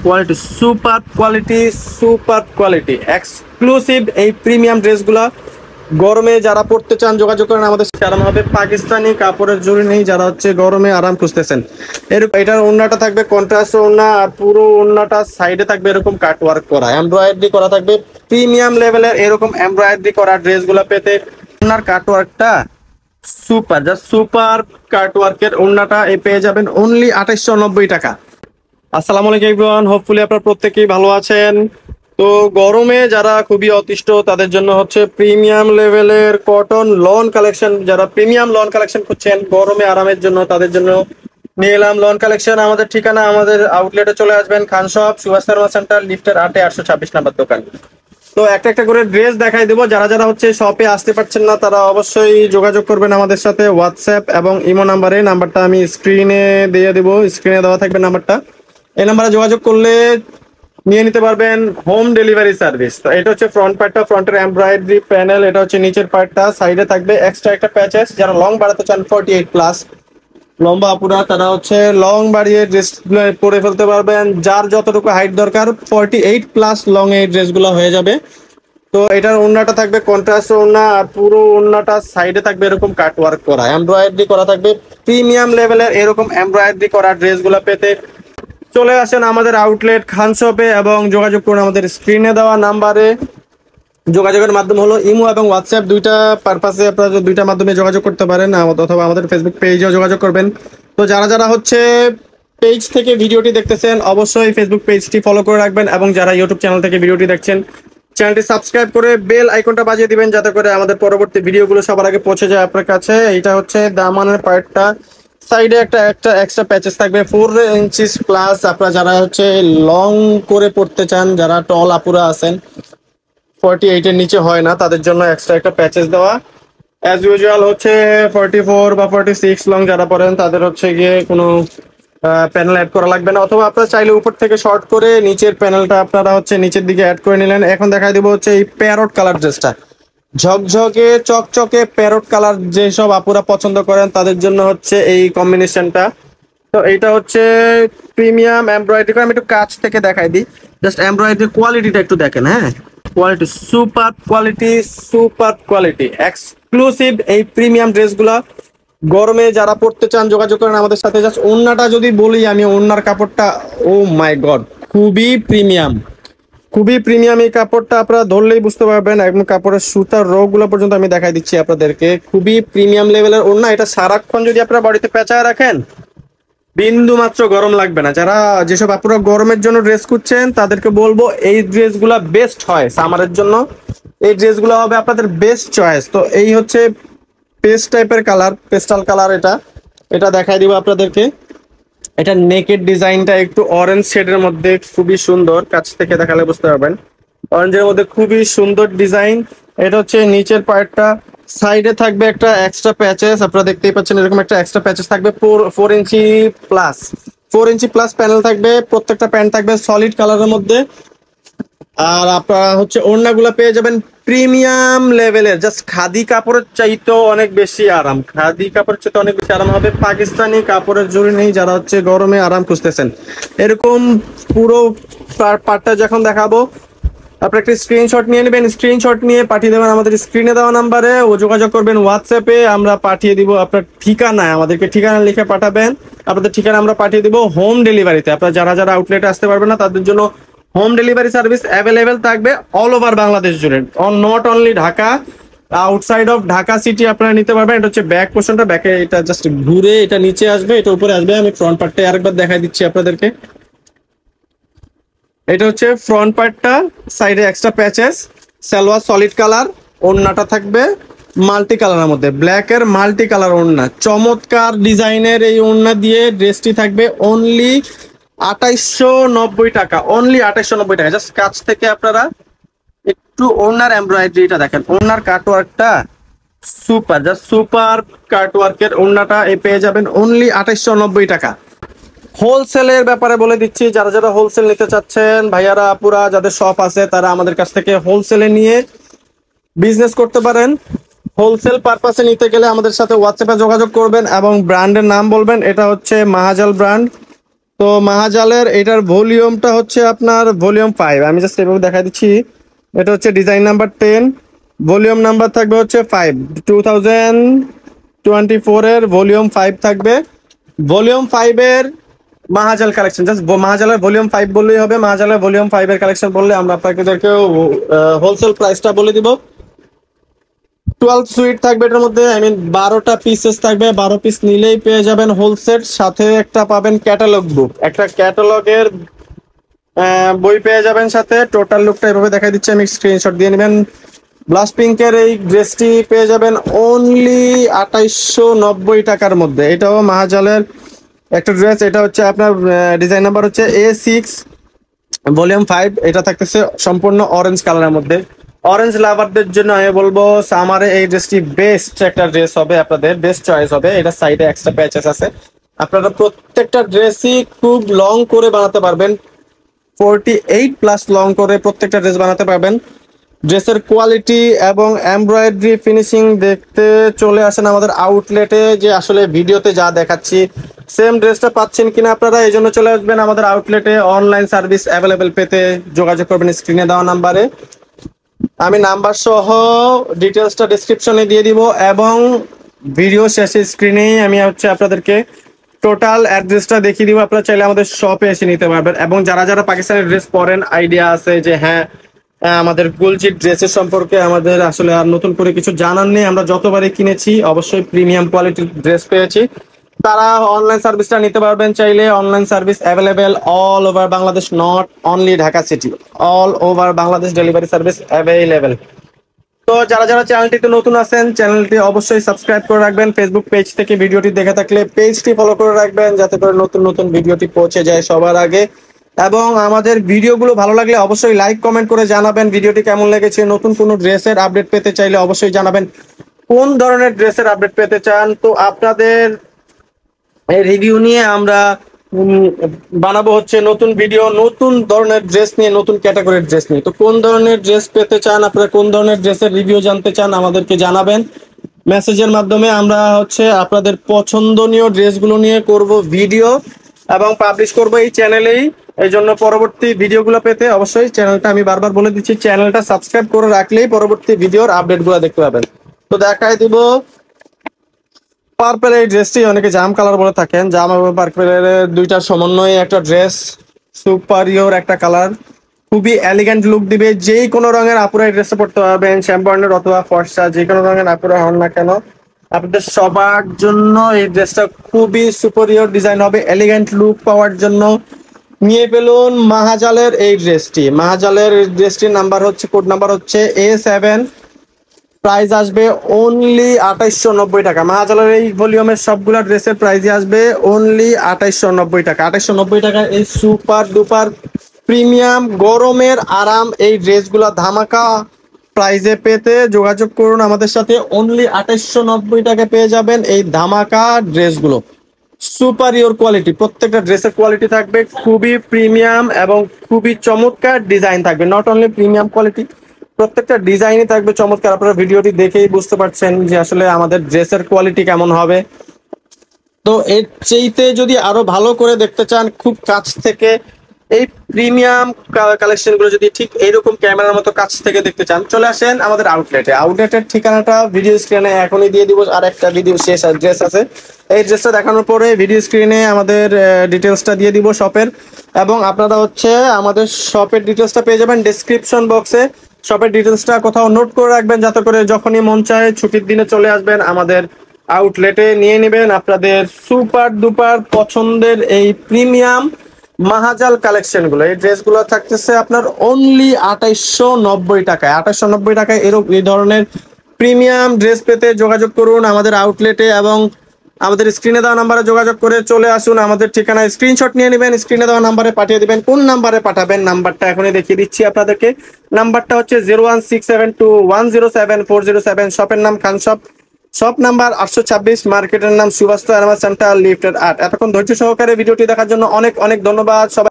Quality super quality exclusive এই premium ড্রেসগুলা গরমে যারা পড়তে চান যোগাযোগ করেন আমাদের সাথে। আরাম হবে, পাকিস্তানি কাপড়ের জরি নেই, যারা হচ্ছে গরমে আরাম খুঁজতেছেন। এটার ওড়নাটা থাকবে কন্ট্রাস্ট ওড়না, আর পুরো ওড়নাটা সাইডে থাকবে এরকম কাট ওয়ার্ক করা, এমব্রয়ডারি করা থাকবে। প্রিমিয়াম লেভেলের এরকম এমব্রয়ডারি করা ড্রেসগুলো পেতে ওড়নার কাট ওয়ার্কটা সুপার কাট ওয়ার্কের ওড়নাটা পেয়ে যাবেন অনলি 2890 টাকা। আসসালামু আলাইকুম এভরিওয়ান, হোপফুলি আপনারা প্রত্যেকেই ভালো আছেন। তো গরমে যারা খুবই অতিষ্ঠ তাদের জন্য হচ্ছে প্রিমিয়াম লেভেলের কটন লন কালেকশন, যারা প্রিমিয়াম লন কালেকশন করছেন গরমে আরামের জন্য তাদের জন্য নিয়ে এলাম লন কালেকশন। আমাদের ঠিকানা, আমাদের আউটলেটে চলে আসবেন, খান শপ, সুভাষ শর্মা সেন্টার, লিফটের 8-এ 826 নাম্বার দোকান। তো একটা একটা করে ড্রেস দেখাই দেবো। যারা যারা হচ্ছে শপে আসতে পারছেন না তারা অবশ্যই যোগাযোগ করবেন আমাদের সাথে হোয়াটসঅ্যাপ এবং ইমো নাম্বারে। নাম্বারটা আমি স্ক্রিনে দিয়ে দেবো, স্ক্রিনে দেওয়া থাকবে নাম্বারটা। এই নাম্বারে যোগাযোগ করলে নিয়ে নিতে পারবেন হোম ডেলিভারি সার্ভিস। তো এটা হচ্ছে ফ্রন্ট পার্টটা, ফ্রন্টের এমব্রয়ডারি প্যানেল। এটা হচ্ছে নিচের পার্টটা, সাইডে থাকবে এক্সট্রা একটা প্যাচেস। যারা লং বাড়াতে চান 48+ লম্বা আপুরা, তারা হচ্ছে লং বাড়িয়ে ড্রেস পরে ফেলতে পারবেন। যার যতটুকু হাইট দরকার 48+ লং এই ড্রেসগুলো হয়ে যাবে। তো এটার ওড়নাটা থাকবে কন্ট্রাস্ট ওড়না, আর পুরো ওড়নাটা সাইডে থাকবে এরকম কাট ওয়ার্ক করা, এমব্রয়ডারি করা থাকবে। প্রিমিয়াম লেভেলের এরকম এমব্রয়ডারি করা ড্রেসগুলো পেতে চলে আসেন আমাদের আউটলেট খান শপে এবং যোগাযোগ করুন আমাদের স্ক্রিনে দেওয়া নাম্বারে। যোগাযোগের মাধ্যম হলো ইমো এবং হোয়াটসঅ্যাপ, দুইটা পারপাসে আপনারা দুইটা মাধ্যমে যোগাযোগ করতে পারেন, অথবা আমাদের ফেসবুক পেজেও যোগাযোগ করবেন। তো যারা যারা হচ্ছে পেজ থেকে ভিডিওটি দেখতেছেন অবশ্যই ফেসবুক পেজটি ফলো করে রাখবেন, এবং যারা ইউটিউব চ্যানেল থেকে ভিডিওটি দেখছেন চ্যানেলটি সাবস্ক্রাইব করে বেল আইকনটা বাজিয়ে দিবেন, যাতে করে আমাদের পরবর্তী ভিডিওগুলো সবার আগে পৌঁছে যায় আপনার কাছে। এটা হচ্ছে দামানের পার্টটা, সাইডে একটা একটা এক্সট্রা প্যাচেস থাকবে 4 ইঞ্চিস+। আপনারা যারা হচ্ছে লং করে পড়তে চান, যারা টল আপুরা আছেন 48-এর নিচে হয় না, তাদের জন্য এক্সট্রা একটা প্যাচেস দেওয়া। অ্যাজ ইউজুয়াল হচ্ছে 44 বা 46 লং যারা পড়েন তাদের হচ্ছে গিয়ে কোনো প্যানেল অ্যাড করা লাগবে না, অথবা আপনারা চাইলে উপর থেকে শর্ট করে নিচের প্যানেলটা আপনারা হচ্ছে নিচের দিকে অ্যাড করে নিলেন। এখন দেখাই দিব হচ্ছে এই প্যারট কালার ড্রেসটা, ঝকঝকে চকচকে প্যারট কালার যেসব আপুরা পছন্দ করেন তাদের জন্য হচ্ছে এই কম্বিনেশনটা। তো এইটা হচ্ছে প্রিমিয়াম এমব্রয়ডারি করে, আমি একটু কাছ থেকে দেখাই দিই, জাস্ট এমব্রয়ডারি কোয়ালিটিটা একটু দেখেন। হ্যাঁ, সুপার কোয়ালিটি এক্সক্লুসিভ এই প্রিমিয়াম ড্রেসগুলা গরমে যারা পড়তে চান যোগাযোগ করেন আমাদের সাথে। জাস্ট ওড়নাটা যদি বলি আমি, ওড়নার কাপড়টা ও মাই গড খুবই প্রিমিয়াম এই কাপড়টা আপনারা ধরলেই বুঝতে পারবেন। একদম কাপড়ের সুতার রো গুলো পর্যন্ত আমি দেখাই দিচ্ছি আপনাদেরকে, খুবই প্রিমিয়াম লেভেলের ওড়না। এটা সারাক্ষণ যদি আপনারা বাড়িতে পেঁচায় রাখেন বিন্দু মাত্র গরম লাগবে না। যারা যেসব আপুরা গরমের জন্য ড্রেস খুঁজছেন তাদেরকে বলবো এই ড্রেসগুলা বেস্ট হয় সামারের জন্য, এই ড্রেসগুলো হবে আপনাদের বেস্ট চয়েস। তো এই হচ্ছে পেস্ট টাইপের কালার, পেস্টাল কালার, এটা দেখাই দিব আপনাদেরকে। এটা নেকের ডিজাইনটা একটু অরেঞ্জ শেডের মধ্যে, খুবই সুন্দর, কাছ থেকে দেখালে বুঝতে পারবেন অরেঞ্জের মধ্যে খুবই সুন্দর ডিজাইন। এটা হচ্ছে নিচের পার্টটা, সাইডে থাকবে একটা এক্সট্রা প্যাচেস, আপনারা দেখতেই পাচ্ছেন এরকম একটা এক্সট্রা প্যাচেস থাকবে 4 ইঞ্চি প্লাস প্যানেল থাকবে। প্রত্যেকটা প্যান্ট থাকবে সলিড কালারের মধ্যে। আর আপনারা হচ্ছে ওড়নাগুলো পেয়ে যাবেন প্রিমিয়াম লেভেলের, জাস্ট খাদি কাপড়ের চাইতেও অনেক বেশি আরাম, খাদি কাপড়ের চাইতে অনেক বেশি আরাম হবে। পাকিস্তানি কাপড়ের জরি নেই, যারা হচ্ছে গরমে আরাম খুঁজতেছেন। এরকম পুরো পার্টটা যখন দেখাবো আপনার একটা স্ক্রিনশট নিয়ে নেবেন, স্ক্রিনশট নিয়ে পাঠিয়ে দেবেন আমাদের স্ক্রিনে দেওয়া নাম্বারে, ও যোগাযোগ করবেন হোয়াটসঅ্যাপে, আমরা পাঠিয়ে দিব আপনার ঠিকানায়। আমাদেরকে ঠিকানা লিখে পাঠাবেন, আপনাদের ঠিকানা আমরা পাঠিয়ে দিব হোম ডেলিভারিতে। আপনারা যারা যারা আউটলেটে আসতে পারবেন না তাদের জন্য হোম ডেলিভারি সার্ভিস অ্যাভেলেবেল থাকবে অল ওভার বাংলাদেশ জুড়ে, not only Dhaka, outside of Dhaka city আপনারা নিতে পারবেন। এটা হচ্ছে ব্যাক পোর্শনটা, ব্যাকে এটা জাস্ট ঘুরে এটা নিচে আসবে, এটা উপরে আসবে। আমি ফ্রন্ট পার্টটা আরেকবার দেখাই দিচ্ছি আপনাদেরকে। এটা হচ্ছে ফ্রন্ট পার্টটা, সাইডে extra patches, salwar solid colour, ওড়নাটা থাকবে মাল্টি কালারের মধ্যে, ব্ল্যাকের মাল্টি কালার ওড়না, চমৎকার ডিজাইনের এই ওড়না দিয়ে ড্রেসটি থাকবে অনলি 2890 টাকা, অনলি 2890 টাকা। জাস্ট কাছ থেকে আপনারা একটু ওড়নার এমব্রয়ডারিটা দেখেন, ওড়নার কাটওয়ার্কটা সুপার কাটওয়ার্কের ওড়নাটা পেয়ে যাবেন অনলি 2890 টাকা। হোলসেলের ব্যাপারে বলে দিচ্ছি, যারা যারা হোলসেল নিতে চাচ্ছেন ভাইয়ারা আপুরা, যাদের শপ আছে তারা আমাদের কাছ থেকে হোলসেলে নিয়ে বিজনেস করতে পারেন। হোলসেল পারপাসে নিতে গেলে আমাদের সাথে হোয়াটসঅ্যাপে যোগাযোগ করবেন এবং ব্র্যান্ডের নাম বলবেন। এটা হচ্ছে মাহাজাল ব্র্যান্ড, তো মাহাজালের এটার ভলিউমটা হচ্ছে আপনার ভলিউম 5, আমি জাস্ট এভাবে দেখা দিচ্ছি। এটা হচ্ছে ডিজাইন নাম্বার 10, ভলিউম নাম্বার থাকবে হচ্ছে 5, 2024 এর ভলিউম 5 থাকবে। ভলিউম 5 এর মাহাজাল কালেকশন, জাস্ট মাহাজালের ভলিউম 5 বললেই হবে। মাহাজালের ভলিউম 5 এর কালেকশন বললে আমরা আপনাদেরকে হোলসেল প্রাইসটা বলে দিব। 12 সুইট থাকবে এটার মধ্যে, আই মিন 12টা পিসেস থাকবে। 12 পিস নিলেই পেয়ে যাবেন হোল সেট, সাথে একটা পাবেন ক্যাটালগ বুক, একটা ক্যাটালগের বই পেয়ে যাবেন সাথে। টোটাল লুকটা এভাবে দেখা দিচ্ছি, আমি স্ক্রিনশট দিয়ে নেবেন। ব্লাশ পিঙ্কের এই ড্রেসটি পেয়ে যাবেন অনলি 2890 টাকার মধ্যে। এটাও মাহাজালের একটা ড্রেস। এটা হচ্ছে আপনার ডিজাইন নাম্বার হচ্ছে A6 ভলিউম 5। এটা থাকতেছে সম্পূর্ণ অরেঞ্জ কালারের মধ্যে। অরেঞ্জ লাভারদের জন্য আমি বলবো সামারে এই ড্রেসটি বেস্ট একটা ড্রেস হবে, আপনাদের বেস্ট চয়েস হবে। এটা সাইডে এক্সট্রা প্যাচেস আছে, আপনারা প্রত্যেকটা ড্রেসই খুব লং করে বানাতে পারবেন। 48+ লং করে প্রত্যেকটা ড্রেস বানাতে পারবেন। ড্রেসের কোয়ালিটি এবং এমব্রয়ডারি ফিনিশিং দেখতে চলে আসেন আমাদের আউটলেটে, যে আসলে ভিডিওতে যা দেখাচ্ছি সেম ড্রেসটা পাচ্ছেন কিনা আপনারা। এই জন্য চলে আসবেন আমাদের আউটলেটে। অনলাইন সার্ভিস অ্যাভেলেবেল পেতে যোগাযোগ করবেন স্ক্রিনে দেওয়া নাম্বারে। আমি নাম্বার সহ ডিটেলসটা ডিসক্রিপশনে দিয়ে দিব, এবং ভিডিও শেষে স্ক্রিনেই আমি হচ্ছে আপনাদেরকে টোটাল অ্যাড্রেসটা দেখিয়ে দিব। আপনারা চাইলে আমাদের শপে এসে নিতে পারবেন। এবং যারা যারা পাকিস্তানি ড্রেস পরেন, আইডিয়া আছে যে হ্যাঁ আমাদের গুলজির ড্রেসের সম্পর্কে আমাদের আসলে আর নতুন করে কিছু জানার নেই, আমরা যতবারই কিনেছি অবশ্যই প্রিমিয়াম কোয়ালিটির ড্রেস পেয়েছি, তারা অনলাইন সার্ভিসটা নিতে পারবেন চাইলে। Online service available all over Bangladesh, not only Dhaka city, all over Bangladesh delivery service available. তো যারা যারা চ্যানেলটিতে নতুন আছেন, চ্যানেলটি অবশ্যই সাবস্ক্রাইব করে রাখবেন। ফেসবুক পেজ থেকে ভিডিওটি দেখে থাকলে পেজটি ফলো করে রাখবেন, যাতে করে নতুন নতুন ভিডিওটি পৌঁছে যায় সবার আগে। এবং আমাদের ভিডিওগুলো ভালো লাগলে অবশ্যই লাইক কমেন্ট করে জানাবেন ভিডিওটি কেমন লেগেছে। নতুন কোনো ড্রেসের আপডেট পেতে চাইলে অবশ্যই জানাবেন কোন ধরনের ড্রেসের আপডেট পেতে চান। তো আপনাদের এই রিভিউ নিয়ে আমরা বানাবো হচ্ছে নতুন ভিডিও, নতুন ধরনের ড্রেস নিয়ে, নতুন ক্যাটাগরির ড্রেস নিয়ে। তো কোন ধরনের ড্রেস পেতে চান আপনারা, কোন ধরনের ড্রেসের রিভিউ জানতে চান, আমাদেরকে জানাবেন মেসেজের মাধ্যমে। আমরা হচ্ছে আপনাদের পছন্দনীয় ড্রেসগুলো নিয়ে করব ভিডিও এবং পাবলিশ করব এই চ্যানেলেই। এই জন্য পরবর্তী ভিডিওগুলো পেতে অবশ্যই চ্যানেলটা, আমি বারবার বলে দিচ্ছি, চ্যানেলটা সাবস্ক্রাইব করে রাখলেই পরবর্তী ভিডিওর আপডেটগুলো দেখতে পাবেন। তো দেখাই দিব পার্পেল। এই ড্রেসটি অনেকে জাম কালার বলে থাকেন। জাম এবং পার্পেলের দুইটার সমন্বয়ে একটা ড্রেস, সুপারিয়র একটা কালার, খুবই এলিগেন্ট লুক দিবে। যেই কোনো রঙের আপুরা এই ড্রেসটা পড়তে পারবেন, শ্যাম্বর্ণের অথবা ফর্সা, যে কোনো রঙের আপুরা হন না কেন, আপনাদের সবার জন্য এই ড্রেসটা খুবই সুপারিয়র ডিজাইন হবে। এলিগেন্ট লুক পাওয়ার জন্য নিয়ে ফেলুন মাহাজালের এই ড্রেসটি। মাহাজালের ড্রেসটির নাম্বার হচ্ছে, কোড নাম্বার হচ্ছে A7। প্রাইস আসবে অনলি 2890 টাকা। মাহাজালের এই ভলিউমের সবগুলা ড্রেসের প্রাইসই আসবে অনলি 2890 টাকা। 2890 টাকা এই সুপার ডুপার প্রিমিয়াম গরমের আরাম এই ড্রেসগুলা ধামাকা প্রাইজে পেতে যোগাযোগ করুন আমাদের সাথে। অনলি 2890 টাকা পেয়ে যাবেন এই ধামাকা ড্রেসগুলো। সুপারিয়র কোয়ালিটি, প্রত্যেকটা ড্রেসের কোয়ালিটি থাকবে খুবই প্রিমিয়াম এবং খুবই চমৎকার ডিজাইন থাকবে। নট অনলি প্রিমিয়াম কোয়ালিটি, প্রত্যেকটা ডিজাইনই থাকবে চমৎকার। আপনারা ভিডিওটি দেখেই বুঝতে পারছেন যে আসলে আমাদের ড্রেসের কোয়ালিটি কেমন হবে। তো এর চাইতে যদি আরো ভালো করে দেখতে চান, খুব কাছ থেকে এই প্রিমিয়াম কালেকশনগুলো যদি ঠিক এইরকম ক্যামেরার মতো কাছ থেকে দেখতে চান, চলে আসেন আমাদের আউটলেটে। আউটলেটের ঠিকানাটা ভিডিও স্ক্রিনে এখনই দিয়ে দিব, আর একটা ভিডিও শেষ ড্রেস আছে। এই ড্রেসটা দেখানোর পরে ভিডিও স্ক্রিনে আমাদের ডিটেলসটা দিয়ে দিব শপের, এবং আপনারা হচ্ছে আমাদের শপের ডিটেলসটা পেয়ে যাবেন ডেসক্রিপশন বক্সে। শপের ডিটেলসটা কোথাও নোট করে রাখবেন, যাতে করে যখনই মন চায় ছুটির দিনে চলে আসবেন আমাদের আউটলেটে, নিয়ে নেবেন আপনাদের সুপার ডুপার পছন্দের এই প্রিমিয়াম মাহাজাল কালেকশন গুলো। এই ড্রেসগুলো থাকতেছে আপনার অনলি 2890 টাকায়। 2890 টাকায় এই ধরনের প্রিমিয়াম ড্রেস পেতে যোগাযোগ করুন আমাদের আউটলেটে, এবং আমাদের স্ক্রিনে দেওয়া নাম্বারে যোগাযোগ করে চলে আসুন। আমাদের ঠিকানায় স্ক্রিনশট নিয়ে নেবেন, স্ক্রিনে দেওয়া নাম্বারে পাঠিয়ে দিবেন। কোন নাম্বারে পাঠাবেন নাম্বারটা এখনই দেখিয়ে দিচ্ছি আপনাদেরকে। নাম্বারটা হচ্ছে 01672107407। শপের নাম খান শপ, শপ নাম্বার 826, মার্কেটের নাম সুভাষ সেন্টার, লিফটের 8। এতক্ষণ ধৈর্য সহকারে ভিডিওটি দেখার জন্য অনেক অনেক ধন্যবাদ সবাই।